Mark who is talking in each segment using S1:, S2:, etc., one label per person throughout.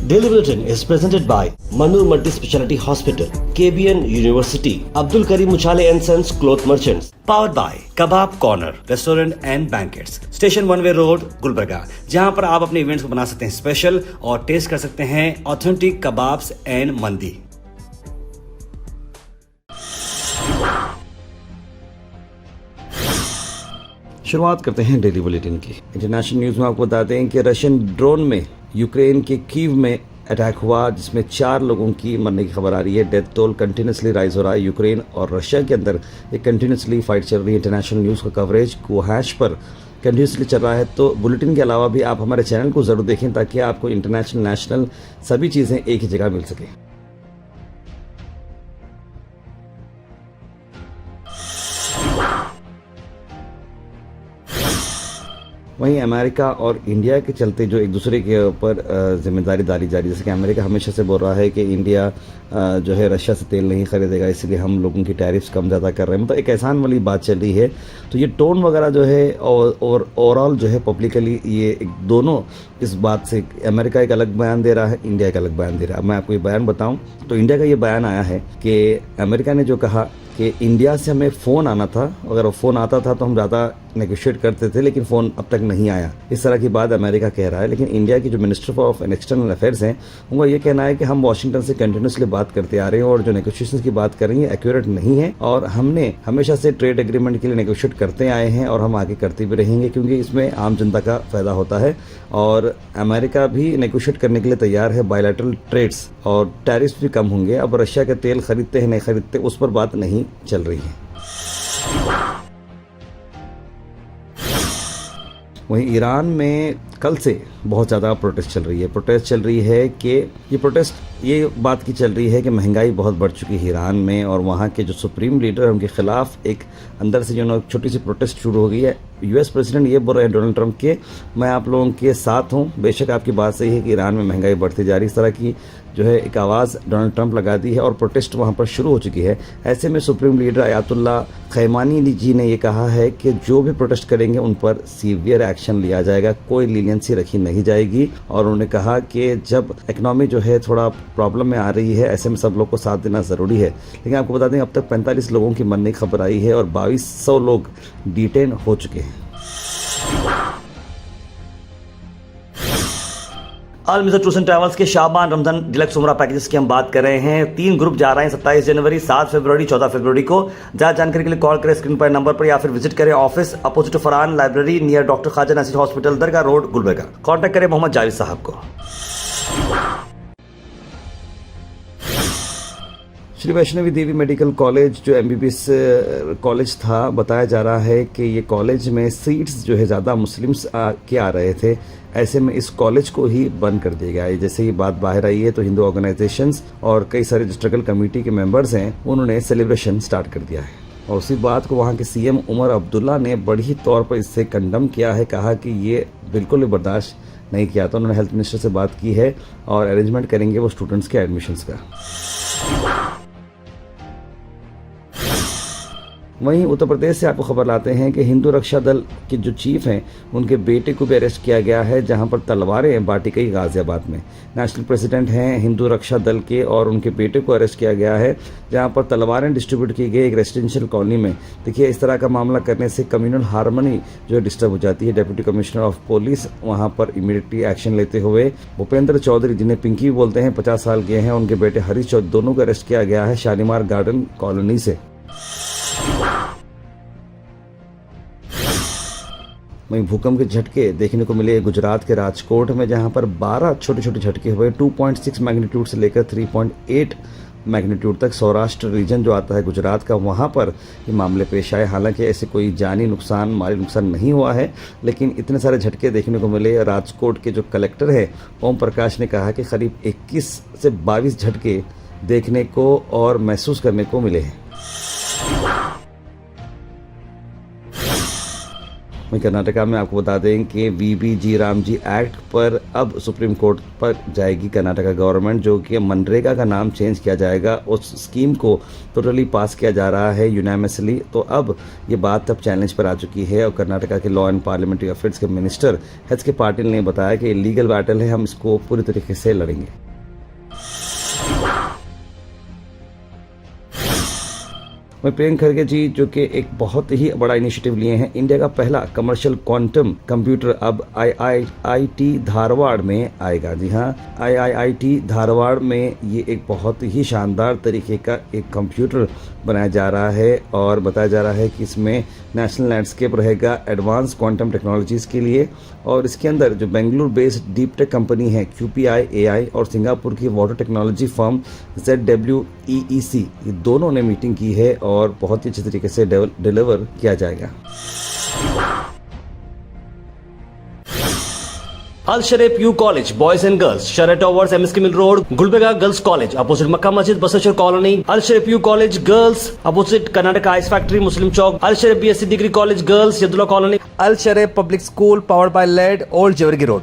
S1: Daily Bulletin is presented by Manur Multi Speciality Hospital, KBN University, Abdul Karim Uchale and Sons Cloth Merchants. Powered by Kebab Corner Restaurant and Banquets, Station One Way Road, Gulbarga, जहां पर आप अपने events को बना सकते हैं special और test कर सकते हैं ऑथेंटिक कबाब्स एंड मंदी। शुरुआत करते हैं डेली बुलेटिन की। इंटरनेशनल न्यूज में आपको बताते हैं कि रशियन ड्रोन में यूक्रेन के कीव में अटैक हुआ, जिसमें 4 लोगों की मरने की खबर आ रही है। डेथ टोल कंटिन्यूसली राइज हो रहा है। यूक्रेन और रशिया के अंदर एक कंटिन्यूसली फाइट चल रही है। इंटरनेशनल न्यूज़ का कवरेज कोहैश पर कंटिन्यूसली चल रहा है। तो बुलेटिन के अलावा भी आप हमारे चैनल को ज़रूर देखें ताकि आपको इंटरनेशनल नेशनल सभी चीज़ें एक ही जगह मिल सकें। वहीं अमेरिका और इंडिया के चलते जो एक दूसरे के ऊपर जिम्मेदारी डाली जा रही है, जैसे कि अमेरिका हमेशा से बोल रहा है कि इंडिया जो है रशिया से तेल नहीं खरीदेगा, इसलिए हम लोगों की टैरिफ्स कम ज़्यादा कर रहे हैं, मतलब एक एहसान वाली बात चल रही है। तो ये टोन वगैरह जो है और ओवरऑल जो है पब्लिकली ये दोनों इस बात से, अमेरिका एक अलग बयान दे रहा है, इंडिया एक अलग बयान दे रहा है। अब मैं आपको ये बयान बताऊँ तो इंडिया का ये बयान आया है कि अमेरिका ने जो कहा कि इंडिया से हमें फ़ोन आना था, अगर वो फ़ोन आता था तो हम ज़्यादा नेगोशिएट करते थे, लेकिन फ़ोन अब तक नहीं आया। इस तरह की बात अमेरिका कह रहा है। लेकिन इंडिया की जो मिनिस्टर ऑफ एक्सटर्नल अफेयर्स हैं, उनका ये कहना है कि हम वाशिंगटन से कंटिन्यूसली बात करते आ रहे हैं और जो नेगोशिएशन की बात कर रही है एक्यूरेट नहीं है, और हमने हमेशा से ट्रेड एग्रीमेंट के लिए नेगोशिएट करते आए हैं और हम आगे करते भी रहेंगे, क्योंकि इसमें आम जनता का फायदा होता है। और अमेरिका भी नेगोशिएट करने के लिए तैयार है। बायलैटरल ट्रेड्स और टैरिफ्स भी कम होंगे। अब रशिया के तेल खरीदते हैं नहीं खरीदते, उस पर बात नहीं चल रही है। वहीं ईरान में कल से बहुत ज़्यादा प्रोटेस्ट चल रही है। प्रोटेस्ट चल रही है कि ये बात की चल रही है कि महंगाई बहुत बढ़ चुकी है ईरान में, और वहाँ के जो सुप्रीम लीडर हैं उनके खिलाफ एक अंदर से जो छोटी सी प्रोटेस्ट शुरू हो गई है। यूएस प्रेसिडेंट ये बोल रहे हैं डोनाल्ड ट्रंप के, मैं आप लोगों के साथ हूँ, बेशक आपकी बात सही है कि ईरान में महंगाई बढ़ती जा रही है। इस तरह की जो है एक आवाज़ डोनाल्ड ट्रंप लगा दी है और प्रोटेस्ट वहाँ पर शुरू हो चुकी है। ऐसे में सुप्रीम लीडर अयातुल्ला खैमानी जी ने ये कहा है कि जो भी प्रोटेस्ट करेंगे उन पर सीवियर एक्शन लिया जाएगा, कोई लीनियंसी रखी नहीं जाएगी। और उन्होंने कहा कि जब इकनॉमी जो है थोड़ा प्रॉब्लम में आ रही है, ऐसे में सब लोग को साथ देना ज़रूरी है। लेकिन आपको बता दें अब तक 45 लोगों की मरने की खबर आई है और 2200 लोग डिटेन हो चुके हैं। अल मिज़र टूर्स एंड ट्रैवल्स के शाबान रमजान डिलक्स उमरा पैकेजेस की हम बात कर रहे हैं। 3 ग्रुप जा रहे हैं 27 जनवरी, 7 फरवरी, 14 फरवरी को। ज़्यादा जानकारी के लिए कॉल करें स्क्रीन पर नंबर पर, या फिर विजिट करें office opposite Farhan library near doctor Khwaja Nasir hospital, Dargah road, Gulbarga. Contact करें मोहम्मद जावेद साहब को। श्री वैष्णवी देवी मेडिकल कॉलेज जो MBBS कॉलेज था, बताया जा रहा है कि ये कॉलेज में सीट्स जो है ज़्यादा मुस्लिम्स के आ रहे थे। ऐसे में इस कॉलेज को ही बंद कर दिया गया है। जैसे ही बात बाहर आई है तो हिंदू ऑर्गेनाइजेशंस और कई सारे जो स्ट्रगल कमेटी के मेंबर्स हैं उन्होंने सेलिब्रेशन स्टार्ट कर दिया है। और उसी बात को वहाँ के CM उमर अब्दुल्ला ने बड़ी तौर पर इससे कंडम किया है, कहा कि ये बिल्कुल भी बर्दाश्त नहीं किया। तो उन्होंने हेल्थ मिनिस्टर से बात की है और अरेंजमेंट करेंगे वो स्टूडेंट्स के एडमिशन्स का। वहीं उत्तर प्रदेश से आपको खबर लाते हैं कि हिंदू रक्षा दल के जो चीफ हैं उनके बेटे को भी अरेस्ट किया गया है, जहां पर तलवारें बांटी गई गाजियाबाद में। नेशनल प्रेसिडेंट हैं हिंदू रक्षा दल के और उनके बेटे को अरेस्ट किया गया है, जहां पर तलवारें डिस्ट्रीब्यूट की गई एक रेजिडेंशियल कॉलोनी में। देखिए, इस तरह का मामला करने से कम्युनल हार्मनी जो है डिस्टर्ब हो जाती है। डिप्टी कमिश्नर ऑफ पुलिस वहां पर इमीडिएटली एक्शन लेते हुए भूपेंद्र चौधरी, जिन्हें पिंकी बोलते हैं, 50 साल के हैं, उनके बेटे हरीश चौधरी, दोनों को अरेस्ट किया गया है शालीमार गार्डन कॉलोनी से। वहीं भूकंप के झटके देखने को मिले गुजरात के राजकोट में, जहां पर 12 छोटे छोटे झटके हुए। 2.6 मैग्नीट्यूड से लेकर 3.8 मैग्नीट्यूड तक सौराष्ट्र रीजन जो आता है गुजरात का, वहां पर ये मामले पेश आए। हालांकि ऐसे कोई जानी नुकसान, माली नुकसान नहीं हुआ है, लेकिन इतने सारे झटके देखने को मिले। राजकोट के जो कलेक्टर है ओम प्रकाश ने कहा कि करीब 21 से 22 झटके देखने को और महसूस करने को मिले हैं। वहीं कर्नाटका में आपको बता दें कि VBG रामजी एक्ट पर अब सुप्रीम कोर्ट पर जाएगी कर्नाटका गवर्नमेंट, जो कि मनरेगा का नाम चेंज किया जाएगा। उस स्कीम को टोटली पास किया जा रहा है यूनानिमसली। तो अब ये बात अब चैलेंज पर आ चुकी है और कर्नाटका के लॉ एंड पार्लियामेंट्री अफेयर्स के मिनिस्टर HK पाटिल ने बताया कि लीगल बैटल है, हम इसको पूरी तरीके से लड़ेंगे। वहीं प्रियंक खरगे जी जो कि एक बहुत ही बड़ा इनिशिएटिव लिए हैं, इंडिया का पहला कमर्शियल क्वांटम कंप्यूटर अब IIIT धारवाड़ में आएगा। जी हाँ, IIIT धारवाड़ में ये एक बहुत ही शानदार तरीके का एक कंप्यूटर बनाया जा रहा है और बताया जा रहा है कि इसमें नेशनल लैंडस्केप रहेगा एडवांस क्वांटम टेक्नोलॉजीज़ के लिए। और इसके अंदर जो Bengaluru based deep tech company है QPI AI और सिंगापुर की वाटर टेक्नोलॉजी फर्म ZWEEC, ये दोनों ने मीटिंग की है और बहुत ही अच्छे तरीके से डिलीवर किया जाएगा।
S2: Al Sharif U College, Boys and Girls, Sharia Towers, MSK Mill Road, Gulbega Girls College, opposite Makkah Masjid, Basashar Colony. Al Sharif U College, Girls, opposite Karnataka Ice Factory, Muslim Chowk. Al Sharif BSc Degree College, Girls, Yadullah Colony. Al Sharif Public School, powered by LED, Old Jawargi Road.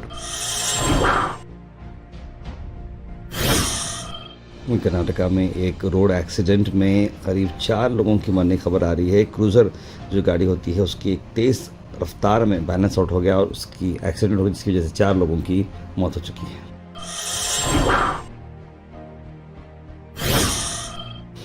S1: Karnataka में एक road accident में करीब 4 लोगों की मरने की खबर आ रही है। क्रूज़र जो गाड़ी होती है उसकी एक तेज़ रफ्तार में बैलेंस आउट हो गया और उसकी एक्सीडेंट हो गया, जिसकी वजह से 4 लोगों की मौत हो चुकी है।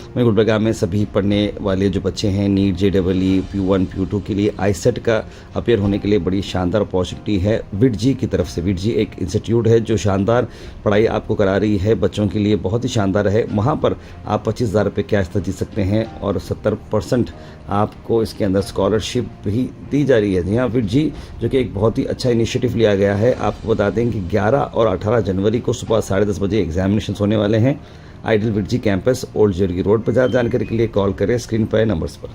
S1: वहीं गुलबर्गा में सभी पढ़ने वाले जो बच्चे हैं नीट JEE P1 P2 के लिए ICET का अपेयर होने के लिए बड़ी शानदार अपॉर्चुनिटी है विडजी की तरफ से। विडजी एक इंस्टीट्यूट है जो शानदार पढ़ाई आपको करा रही है, बच्चों के लिए बहुत ही शानदार है। वहाँ पर आप 25,000 रुपये कैश तक जीत सकते हैं और 70% आपको इसके अंदर स्कॉलरशिप भी दी जा रही है। जी हाँ, विडजी जो कि एक बहुत ही अच्छा इनिशिएटिव लिया गया है। आपको बता दें कि 11 और 18 जनवरी को सुबह 10:30 बजे एग्जामिनेशन होने वाले हैं। आइडियल विडजी कैंपस ओल्ड जरगी रोड पर। ज़्यादा जानकारी के लिए कॉल करें स्क्रीन पर नंबर्स पर।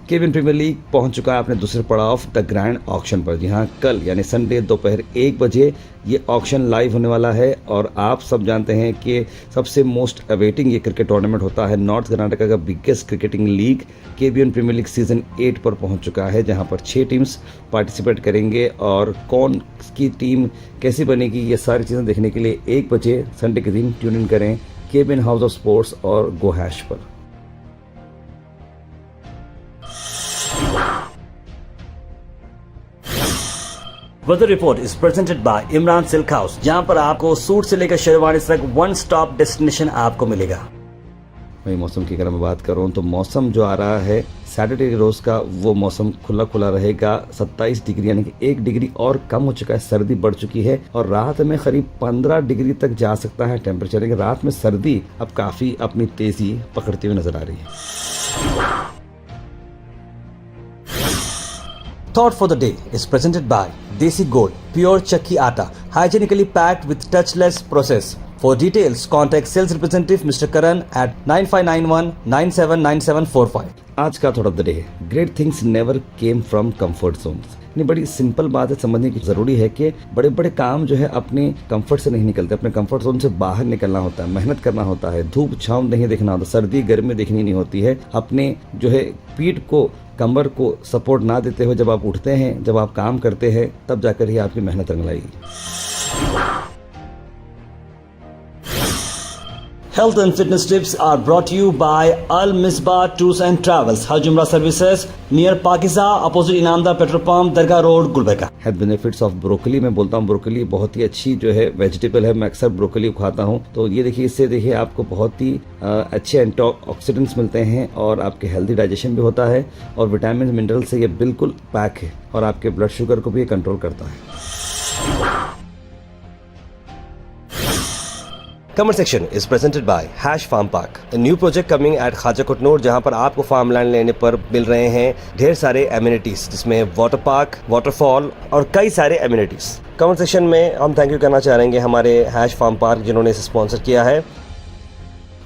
S1: केबिन प्रीमियर लीग पहुंच चुका है अपने दूसरे पड़ाव द ग्रैंड ऑक्शन पर। जी हाँ, कल यानी संडे दोपहर 1 बजे ये ऑक्शन लाइव होने वाला है और आप सब जानते हैं कि सबसे मोस्ट अवेटिंग ये क्रिकेट टूर्नामेंट होता है। नॉर्थ कर्नाटका का biggest cricketing league KBN premier league season 8 पर पहुंच चुका है, जहां पर 6 टीम्स पार्टिसिपेट करेंगे और कौन की टीम कैसी बनेगी ये सारी चीज़ें देखने के लिए 1 बजे संडे के दिन ट्यून इन करें केबीएन हाउस ऑफ स्पोर्ट्स और गो हैश पर।
S2: Weather report is presented by Imran silk house, जहां पर आपको सूट से लेकर शेरवानी तक वन स्टॉप डेस्टिनेशन आपको मिलेगा।
S1: वही मौसम की अगर मैं बात करूं तो मौसम जो आ रहा है सैटरडे के रोज का वो मौसम खुला खुला रहेगा। 27 डिग्री यानी कि 1 डिग्री और कम हो चुका है, सर्दी बढ़ चुकी है और रात में करीब 15 डिग्री तक जा सकता है टेम्परेचर। लेकिन रात में सर्दी अब काफी अपनी तेजी पकड़ती हुई नजर आ रही है।
S2: Thought for the day is presented by Desi Gold, pure chakki atta, hygienically packed with touchless process. For details, contact sales representative Mr. Karan at 9591979745.
S1: आज का thought of the day, great things never came from comfort Jones. ये बड़ी simple बात है, समझने की जरूरी है कि बड़े बड़े काम जो है अपने कंफर्ट से नहीं निकलते, अपने कंफर्ट जोन से बाहर निकलना होता है, मेहनत करना होता है, धूप छांव नहीं देखना होता, सर्दी गर्मी देखनी नहीं होती है। अपने जो है पीठ को कमर को सपोर्ट ना देते हुए जब आप उठते हैं, जब आप काम करते हैं, तब जाकर ही आपकी मेहनत रंग लाएगी।
S2: Health and fitness tips are brought to you by Al Misbah Tours and Travels, Hajj Umrah Services, near Pakiza, opposite Inamda Petrol Pump, Dargah Road, Gulbarga.
S1: Health benefits of broccoli, मैं बोलता हूँ ब्रोकली बहुत ही अच्छी जो है vegetable है। मैं अक्सर ब्रोकली खाता हूँ, तो ये देखिए, इससे देखिए आपको बहुत ही अच्छे एंटीऑक्सीडेंट्स मिलते हैं और आपके हेल्दी डाइजेशन भी होता है और विटामिन मिनरल से ये बिल्कुल पैक है और आपके ब्लड शुगर को भी कंट्रोल करता है।
S2: Comment section is presented by Hash Farm Park, a new project coming at Khaja Kotnoor, जहां पर आपको फार्म लैंड लेने पर मिल रहे हैं ढेर सारे एमिनिटीज, जिसमें वाटर पार्क, वाटरफॉल और कई सारे एमिनिटीज। कमेंट सेक्शन में हम थैंक यू करना चाहेंगे हमारे हैश फार्म पार्क जिन्होंने इसे स्पॉन्सर किया है।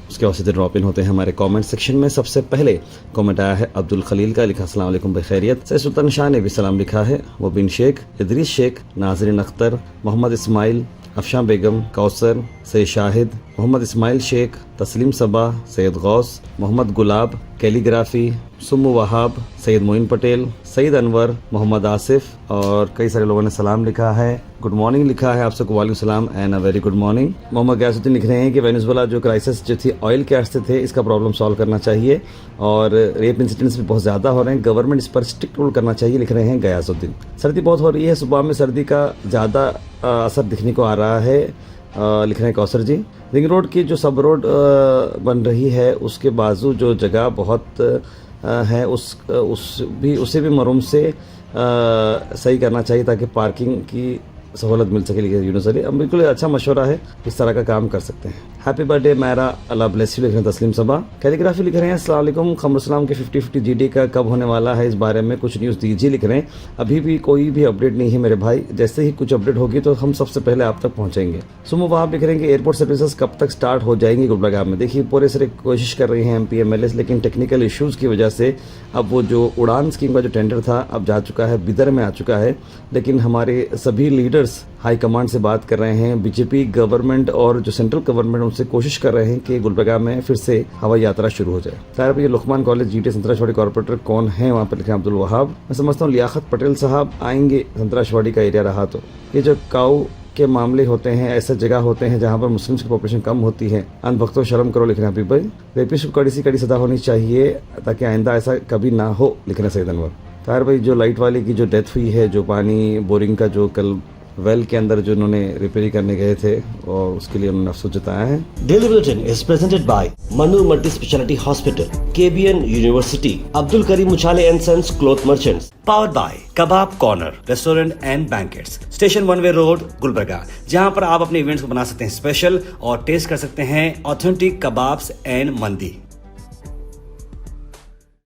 S1: उसके बाद सीधे ड्रॉप इन होते हैं हमारे कमेंट सेक्शन में। सबसे पहले कमेंट आया है अब्दुल खलील का, लिखा अस्सलाम वालेकुम बखैरियत। सैयद सुल्तान शाह ने भी सलाम लिखा है। मुबीन शेख, इदरीस शेख, नाजरीन अख्तर, मोहम्मद इस्माइल, अफशान बेगम, कौसर, सैयद शाहिद, मोहम्मद इस्माइल शेख, तस्लीम सबा, सैयद गौस, मोहम्मद गुलाब, कैलीग्राफी, सुम्मू वहाब, सैयद मोइन पटेल, सईद अनवर, मोहम्मद आसिफ और कई सारे लोगों ने सलाम लिखा है, गुड मॉर्निंग लिखा है, आप सबको वालेकुम सलाम and a very good morning. Mohammad Ghiyasuddin लिख रहे हैं कि वेनेजुएला जो क्राइसिस जो थी ऑयल के अर्ज से थे, इसका प्रॉब्लम सॉल्व करना चाहिए और रेप इंसिडेंट्स भी बहुत ज़्यादा हो रहे हैं, गवर्नमेंट इस पर स्ट्रिक्ट रूल करना चाहिए, लिख रहे हैं गयासुद्दीन। सर्दी बहुत हो रही है, सुबह में सर्दी का ज़्यादा असर दिखने को आ रहा है, लिख रहे हैं कौसर जी। रिंग रोड की जो सब रोड बन रही है उसके बाजू जो जगह बहुत है उसे भी मरूम से सही करना चाहिए ताकि पार्किंग की सहूलत मिल सके, लिखे यूनुस अली। अब बिल्कुल अच्छा मशवरा है, इस तरह का काम कर सकते हैं। Happy birthday Maira, Allah bless you, लिख रहे हैं तस्लीम सबा। कैलीग्राफी लिख रहे हैं अस्सलाम वालेकुम, खमरुस्सलाम के 50-50 जीडी का कब होने वाला है, इस बारे में कुछ न्यूज़ दीजिए, लिख रहे हैं। अभी भी कोई भी अपडेट नहीं है मेरे भाई, जैसे ही कुछ अपडेट होगी तो हम सबसे पहले आप तक पहुंचेंगे। सुमो वहाब लिख रहे हैं कि एयरपोर्ट सर्विसेज कब तक स्टार्ट हो जाएंगी गुलबर्गा में। देखिए पूरे सिरे कोशिश कर रही हैं MPMLS, लेकिन टेक्निकल इश्यूज़ की वजह से अब वो जो उड़ान स्कीम का जो टेंडर था अब जा चुका है, बिदर में आ चुका है। लेकिन हमारे सभी लीडर्स हाई कमांड से बात कर रहे हैं, बीजेपी गवर्नमेंट और जो सेंट्रल गवर्नमेंट उनसे कोशिश कर रहे हैं कि गुलबर्गा में फिर से हवाई यात्रा शुरू हो जाए। तार ये Lukman college GT Santraswadi corporator कौन है वहाँ पर, लिखे अब्दुल वहाब। मैं समझता हूँ लियाकत पटेल साहब आएंगे, संतराशवाड़ी का एरिया रहा तो। ये जो काऊ के मामले होते हैं, ऐसे जगह होते हैं जहाँ पर मुस्लिम्स की पॉपुलेशन कम होती है, अन भक्तों शर्म करो, लिख रहे हैं हबीब भाई। रेपिस्ट को कड़ी सी कड़ी सजा होनी चाहिए ताकि आइंदा ऐसा कभी ना हो, लिख रहे हैं सैयद अनवर। तार भाई जो लाइट वाले की जो डेथ हुई है, जो पानी बोरिंग का जो कल वेल के अंदर जो उन्होंने रिपेयरिंग करने गए थे और उसके लिए उन्होंने अफसोस जताया है।
S2: Daily bulletin is presented by Mannur multi specialty hospital, KBN university, Abdul Karim Muchhale and sons cloth merchants, powered by kebab corner restaurant and banquets, station 1 way road Gulbarga, जहां पर आप अपने इवेंट्स को बना सकते हैं स्पेशल और टेस्ट कर सकते हैं ऑथेंटिक कबाब्स एंड मंदी।